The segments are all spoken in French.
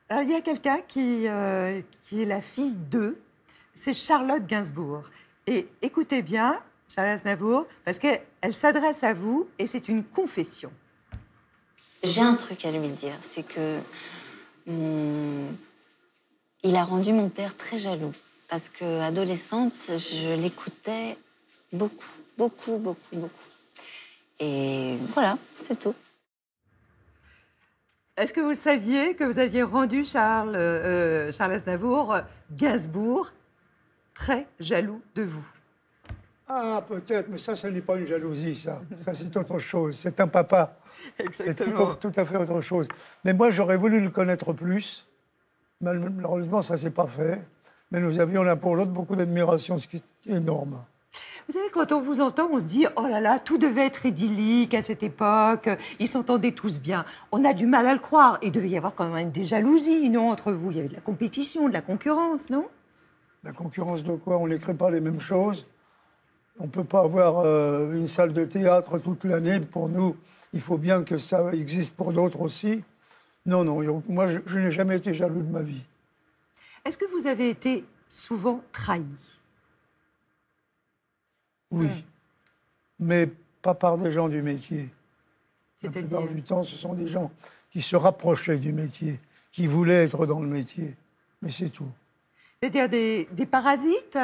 Alors, il y a quelqu'un qui est la fille d'eux, c'est Charlotte Gainsbourg. Et écoutez bien, Charles Aznavour, parce qu'elle s'adresse à vous et c'est une confession. J'ai un truc à lui dire, c'est que il a rendu mon père très jaloux. Parce que adolescente, je l'écoutais beaucoup, beaucoup, beaucoup, beaucoup. Et voilà, c'est tout. Est-ce que vous saviez que vous aviez rendu Charles Aznavour, Gainsbourg, très jaloux de vous? Ah, peut-être, mais ça, ce n'est pas une jalousie, ça. Ça, c'est autre chose. C'est un papa. C'est tout à fait autre chose. Mais moi, j'aurais voulu le connaître plus. Malheureusement, ça ne s'est pas fait. Mais nous avions l'un pour l'autre beaucoup d'admiration, ce qui est énorme. Vous savez, quand on vous entend, on se dit « Oh là là, tout devait être idyllique à cette époque, ils s'entendaient tous bien ». On a du mal à le croire. Il devait y avoir quand même des jalousies, non, entre vous? Il y avait de la compétition, de la concurrence, non? La concurrence de quoi? On n'écrit pas les mêmes choses. On ne peut pas avoir une salle de théâtre toute l'année. Pour nous, il faut bien que ça existe pour d'autres aussi. Non, non, moi, je n'ai jamais été jaloux de ma vie. Est-ce que vous avez été souvent trahi? Oui, mais pas par des gens du métier. La C'est-à-dire? plupart du temps, ce sont des gens qui se rapprochaient du métier, qui voulaient être dans le métier. Mais c'est tout. C'est-à-dire des parasites?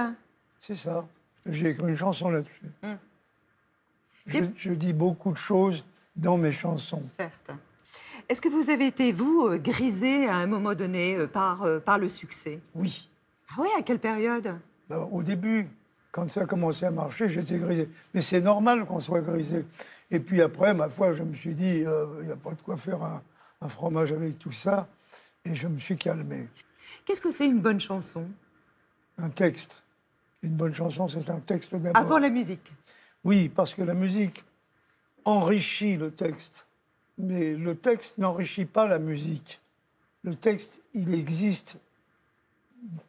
C'est ça. J'ai écrit une chanson là-dessus. Je dis beaucoup de choses dans mes chansons. Certes. Est-ce que vous avez été, vous, grisé à un moment donné par le succès? Oui. Ah oui, à quelle période? Ben, au début, quand ça a commencé à marcher, j'étais grisé. Mais c'est normal qu'on soit grisé. Et puis après, ma foi, je me suis dit, il n'y a pas de quoi faire un fromage avec tout ça. Et je me suis calmé. Qu'est-ce que c'est une bonne chanson? Un texte. Une bonne chanson, c'est un texte d'abord. Avant la musique? Oui, parce que la musique enrichit le texte. Mais le texte n'enrichit pas la musique. Le texte, il existe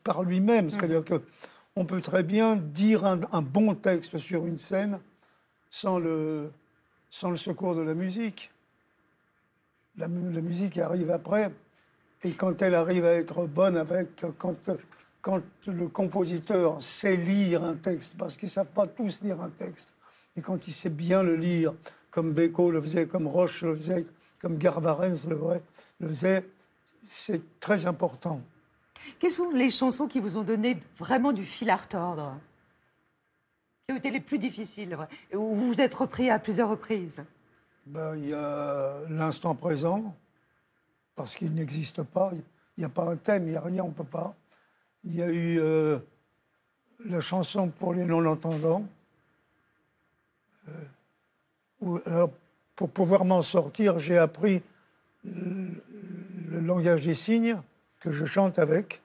par lui-même. C'est-à-dire qu'on peut très bien dire un bon texte sur une scène sans le secours de la musique. La musique arrive après. Et quand elle arrive à être bonne, quand le compositeur sait lire un texte, parce qu'ils ne savent pas tous lire un texte, et quand il sait bien le lire, comme Beko le faisait, comme Roche le faisait, comme Garvarens le faisait, c'est très important. Quelles sont les chansons qui vous ont donné vraiment du fil à retordre? Qui ont été les plus difficiles, et où vous vous êtes repris à plusieurs reprises? Ben, il y a l'instant présent, parce qu'il n'existe pas. Il n'y a pas un thème, il n'y a rien, on ne peut pas. Il y a eu la chanson pour les non-entendants. Alors, pour pouvoir m'en sortir, j'ai appris le langage des signes, que je chante avec.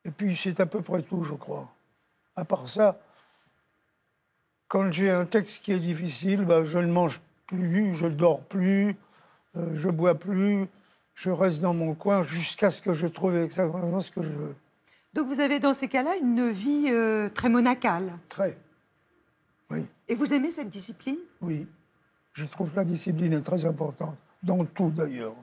Et puis, c'est à peu près tout, je crois. À part ça, quand j'ai un texte qui est difficile, ben, je ne mange plus, je ne dors plus, je ne bois plus, je reste dans mon coin jusqu'à ce que je trouve exactement ce que je veux. Donc vous avez dans ces cas-là une vie très monacale. Très. Oui. Et vous aimez cette discipline? Oui. Je trouve que la discipline est très importante. Dans tout, d'ailleurs.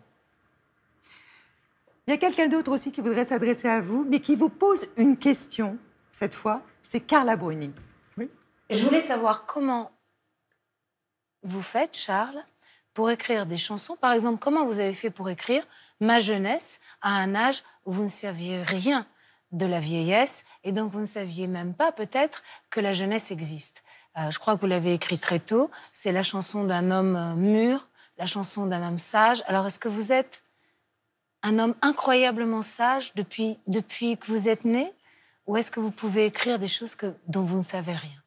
Il y a quelqu'un d'autre aussi qui voudrait s'adresser à vous, mais qui vous pose une question, cette fois. C'est Carla Bruni. Oui. Je voulais savoir comment vous faites, Charles, pour écrire des chansons. Par exemple, comment vous avez fait pour écrire Ma jeunesse à un âge où vous ne saviez rien de la vieillesse et donc vous ne saviez même pas peut-être que la jeunesse existe. Je crois que vous l'avez écrit très tôt. C'est la chanson d'un homme mûr, la chanson d'un homme sage. Alors est-ce que vous êtes un homme incroyablement sage depuis que vous êtes né, ou est-ce que vous pouvez écrire des choses dont vous ne savez rien?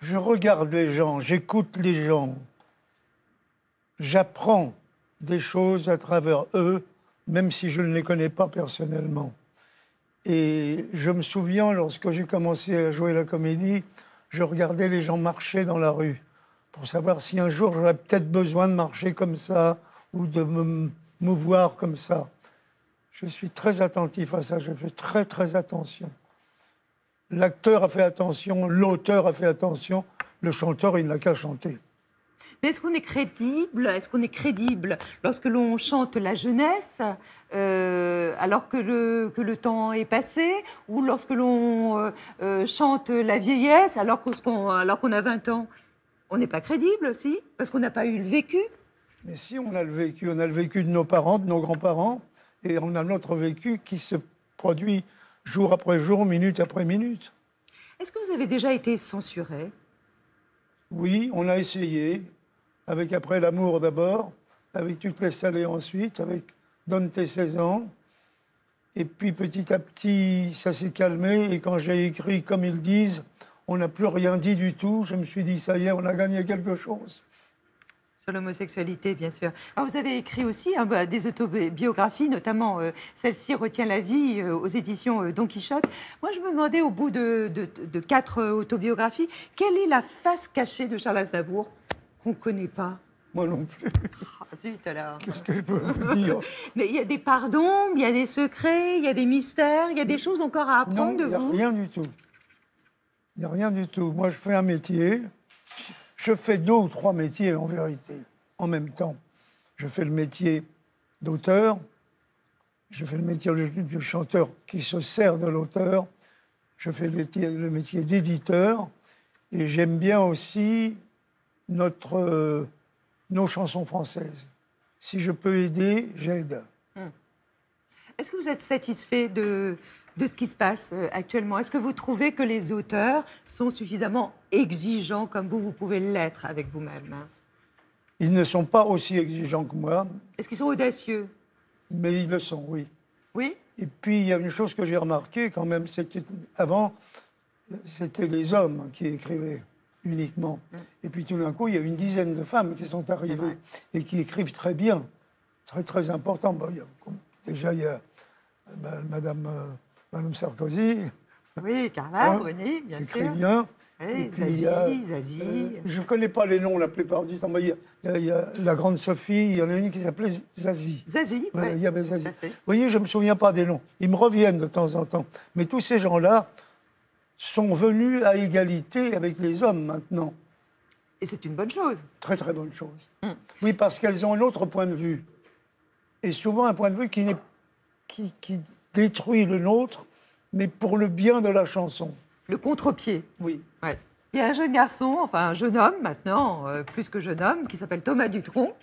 Je regarde les gens, j'écoute les gens. J'apprends des choses à travers eux, même si je ne les connais pas personnellement. Et je me souviens, lorsque j'ai commencé à jouer la comédie, je regardais les gens marcher dans la rue pour savoir si un jour j'aurais peut-être besoin de marcher comme ça ou de me mouvoir comme ça. Je suis très attentif à ça, je fais très, très attention. L'acteur a fait attention, l'auteur a fait attention, le chanteur, il n'a qu'à chanter. Mais est-ce qu'on est crédible? Est-ce qu'on est crédible lorsque l'on chante la jeunesse alors que le temps est passé, ou lorsque l'on chante la vieillesse alors qu'on a 20 ans? On n'est pas crédible aussi, parce qu'on n'a pas eu le vécu. Mais si, on a le vécu de nos parents, de nos grands-parents, et on a notre vécu qui se produit jour après jour, minute après minute. Est-ce que vous avez déjà été censuré? Oui, on a essayé, avec Après l'amour d'abord, avec Tu te laisses aller ensuite, avec Donne tes 16 ans. Et puis petit à petit, ça s'est calmé, et quand j'ai écrit Comme ils disent, on n'a plus rien dit du tout, je me suis dit, ça y est, on a gagné quelque chose. Sur l'homosexualité, bien sûr. Alors, vous avez écrit aussi des autobiographies, notamment celle-ci, Retient la vie, aux éditions Don Quichotte. Moi, je me demandais, au bout de 4 autobiographies, quelle est la face cachée de Charles Aznavour qu'on ne connaît pas? Moi non plus. Ah, zut, alors. Qu'est-ce que je peux vous dire? Mais il y a des pardons, il y a des secrets, il y a des mystères, il y a des choses encore à apprendre de vous. Non, il n'y a rien du tout. Il n'y a rien du tout. Moi, je fais un métier. Je fais 2 ou 3 métiers, en vérité, en même temps. Je fais le métier d'auteur, je fais le métier du chanteur qui se sert de l'auteur, je fais le métier d'éditeur, et j'aime bien aussi nos chansons françaises. Si je peux aider, j'aide. Est-ce que vous êtes satisfait de ce qui se passe actuellement? Est-ce que vous trouvez que les auteurs sont suffisamment exigeants comme vous pouvez l'être avec vous-même? Ils ne sont pas aussi exigeants que moi. Est-ce qu'ils sont audacieux? Mais ils le sont, oui. Oui? Et puis, il y a une chose que j'ai remarquée quand même, c'est qu'avant, c'était les hommes qui écrivaient uniquement. Et puis tout d'un coup, il y a une dizaine de femmes qui sont arrivées et qui écrivent très bien, très, très important. Bon, déjà, il y a Madame Sarkozy. Oui, Carla Bruni, bien écrit sûr. bien. Oui, Zazie. Je ne connais pas les noms la plupart du temps, mais il y a la grande Sophie, il y en a une qui s'appelait Zazie. Zazie, Voilà, oui. il y avait Zazie. Tout à fait. Vous voyez, je ne me souviens pas des noms. Ils me reviennent de temps en temps. Mais tous ces gens-là sont venus à égalité avec les hommes maintenant. Et c'est une bonne chose. Très, très bonne chose. Oui, parce qu'elles ont un autre point de vue. Et souvent un point de vue qui détruit le nôtre, mais pour le bien de la chanson. Le contre-pied. Oui. Ouais. Il y a un jeune garçon, enfin un jeune homme maintenant, plus que jeune homme, qui s'appelle Thomas Dutronc,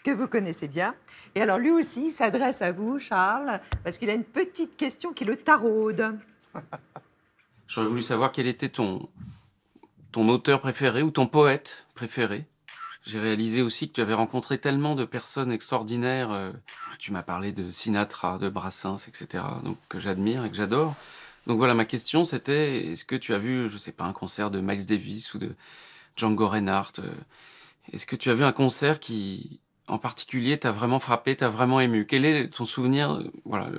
que vous connaissez bien. Et alors lui aussi s'adresse à vous, Charles, parce qu'il a une petite question qui le taraude. J'aurais voulu savoir quel était ton auteur préféré ou ton poète préféré. J'ai réalisé aussi que tu avais rencontré tellement de personnes extraordinaires. Tu m'as parlé de Sinatra, de Brassens, etc., donc, que j'admire et que j'adore. Donc voilà, ma question c'était, est-ce que tu as vu, je sais pas, un concert de Miles Davis ou de Django Reinhardt? Est-ce que tu as vu un concert qui, en particulier, t'a vraiment frappé, t'a vraiment ému? Quel est ton souvenir, voilà,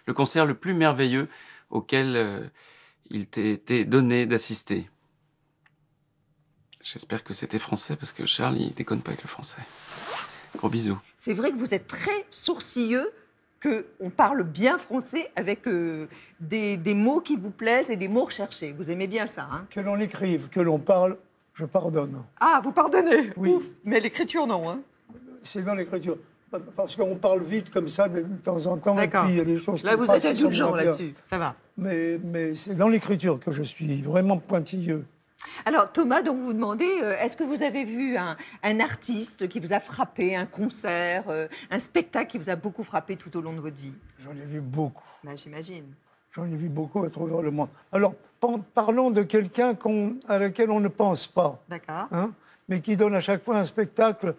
le concert le plus merveilleux auquel il t'est été donné d'assister? J'espère que c'était français, parce que Charles, il déconne pas avec le français. Gros bisous. C'est vrai que vous êtes très sourcilleux, qu'on parle bien français avec des mots qui vous plaisent et des mots recherchés. Vous aimez bien ça, hein? Que l'on écrive, que l'on parle, je pardonne. Ah, vous pardonnez? Oui. Ouf. Mais l'écriture, non, hein? C'est dans l'écriture. Parce qu'on parle vite comme ça de temps en temps, et puis D'accord. il y a des choses Là, qui vous passent êtes qui sont indulgent moins bien. là-dessus. Ça va. Mais c'est dans l'écriture que je suis vraiment pointilleux. Alors, Thomas, donc vous demandez, est-ce que vous avez vu un artiste qui vous a frappé, un concert, un spectacle qui vous a beaucoup frappé tout au long de votre vie? J'en ai vu beaucoup. Ben, j'imagine. J'en ai vu beaucoup à travers le monde. Alors, parlons de quelqu'un à laquelle on ne pense pas, D'accord. hein, mais qui donne à chaque fois un spectacle.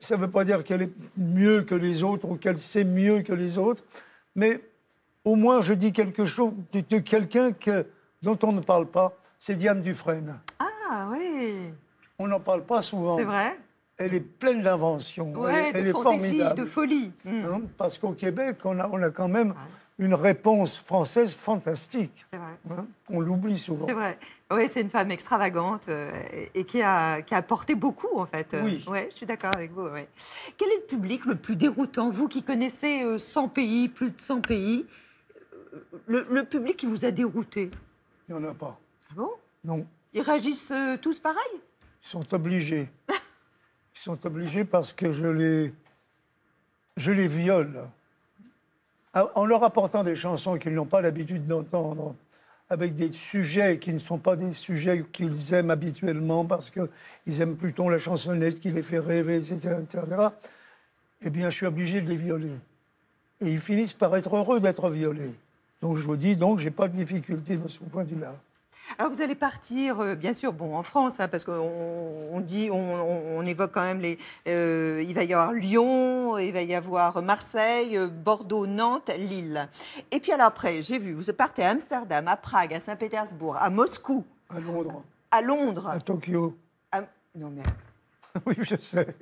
Ça ne veut pas dire qu'elle est mieux que les autres ou qu'elle sait mieux que les autres, mais au moins je dis quelque chose de quelqu'un dont on ne parle pas. C'est Diane Dufresne. Ah, oui. On n'en parle pas souvent. C'est vrai. Elle est pleine d'inventions. Ouais, elle de est fantaisie, formidable. de folie. Hein, parce qu'au Québec, on a quand même une réponse française fantastique. C'est vrai. Hein, on l'oublie souvent. C'est vrai. Oui, c'est une femme extravagante et qui a apporté beaucoup, en fait. Oui. Ouais, je suis d'accord avec vous. Ouais. Quel est le public le plus déroutant? Vous qui connaissez 100 pays, plus de 100 pays, le public qui vous a dérouté? Il n'y en a pas. Ah bon? Non. Ils réagissent tous pareil? Ils sont obligés. Ils sont obligés parce que je les viole. En leur apportant des chansons qu'ils n'ont pas l'habitude d'entendre, avec des sujets qui ne sont pas des sujets qu'ils aiment habituellement, parce qu'ils aiment plutôt la chansonnette qui les fait rêver, etc. Eh bien, je suis obligé de les violer. Et ils finissent par être heureux d'être violés. Donc, je vous dis, donc, je n'ai pas de difficulté de ce point de vue-là. Alors vous allez partir, bien sûr, bon, en France, hein, parce qu'on dit, on évoque quand même il va y avoir Lyon, il va y avoir Marseille, Bordeaux, Nantes, Lille. Et puis alors après, j'ai vu, vous partez à Amsterdam, à Prague, à Saint-Pétersbourg, à Moscou. À Londres. À Londres. À Tokyo. Non mais... Oui, je sais.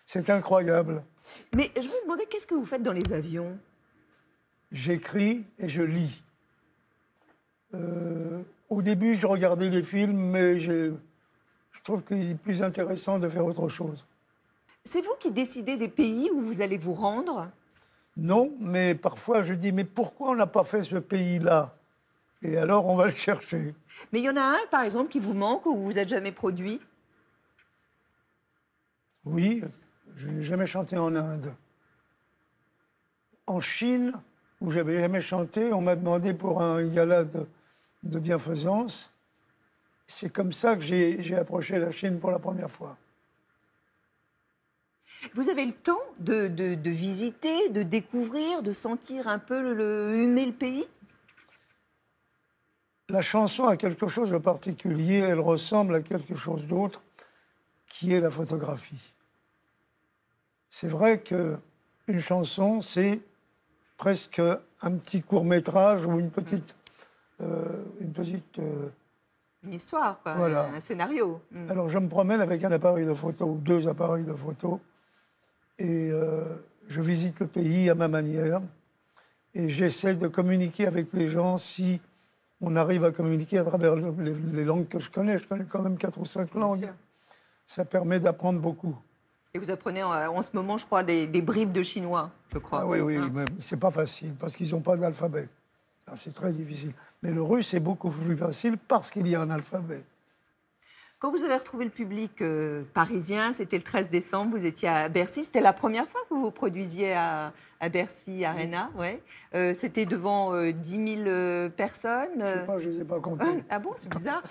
C'est incroyable. Mais je me demandais, qu'est-ce que vous faites dans les avions? J'écris et je lis. Au début, je regardais les films, mais je trouve qu'il est plus intéressant de faire autre chose. C'est vous qui décidez des pays où vous allez vous rendre? Non, mais parfois je dis, mais pourquoi on n'a pas fait ce pays-là? Et alors on va le chercher. Mais il y en a un, par exemple, qui vous manque ou vous vous êtes jamais produit? Oui, je n'ai jamais chanté en Inde. En Chine, où j'avais jamais chanté, on m'a demandé pour un gala de bienfaisance. C'est comme ça que j'ai approché la Chine pour la première fois. Vous avez le temps de visiter, de découvrir, de sentir un peu humer le pays? La chanson a quelque chose de particulier, elle ressemble à quelque chose d'autre, qui est la photographie. C'est vrai qu'une chanson, c'est presque un petit court-métrage ou une petite... Une histoire, quoi, voilà. un scénario. Alors je me promène avec un appareil de photo, ou 2 appareils de photo, et je visite le pays à ma manière, et j'essaie de communiquer avec les gens si on arrive à communiquer à travers les langues que je connais. Je connais quand même 4 ou 5 langues. sûr. Ça permet d'apprendre beaucoup. Et vous apprenez en ce moment, je crois, des bribes de chinois, je crois. Ah oui, Hein. mais c'est pas facile, parce qu'ils n'ont pas d'alphabet. C'est très difficile. Mais le russe est beaucoup plus facile parce qu'il y a un alphabet. Quand vous avez retrouvé le public parisien, c'était le 13 décembre, vous étiez à Bercy. C'était la première fois que vous vous produisiez à Bercy Arena, ouais. C'était devant 10 000 personnes. Je sais pas, je ne les ai pas comptés. Ah bon, c'est bizarre.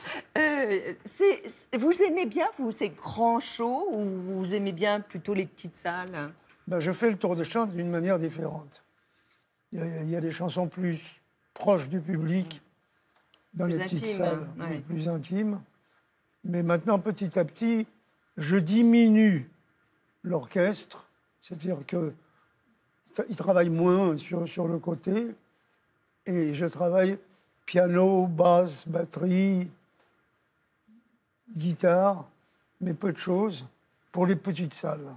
Vous aimez bien, vous, ces grands shows, ou vous aimez bien plutôt les petites salles? Ben, je fais le tour de chant d'une manière différente. Il y a des chansons plus proches du public, dans Plus les petites intimes, salles, ouais. plus intimes. Mais maintenant, petit à petit, je diminue l'orchestre, c'est-à-dire qu'il travaille moins sur le côté, et je travaille piano, basse, batterie, guitare, mais peu de choses, pour les petites salles.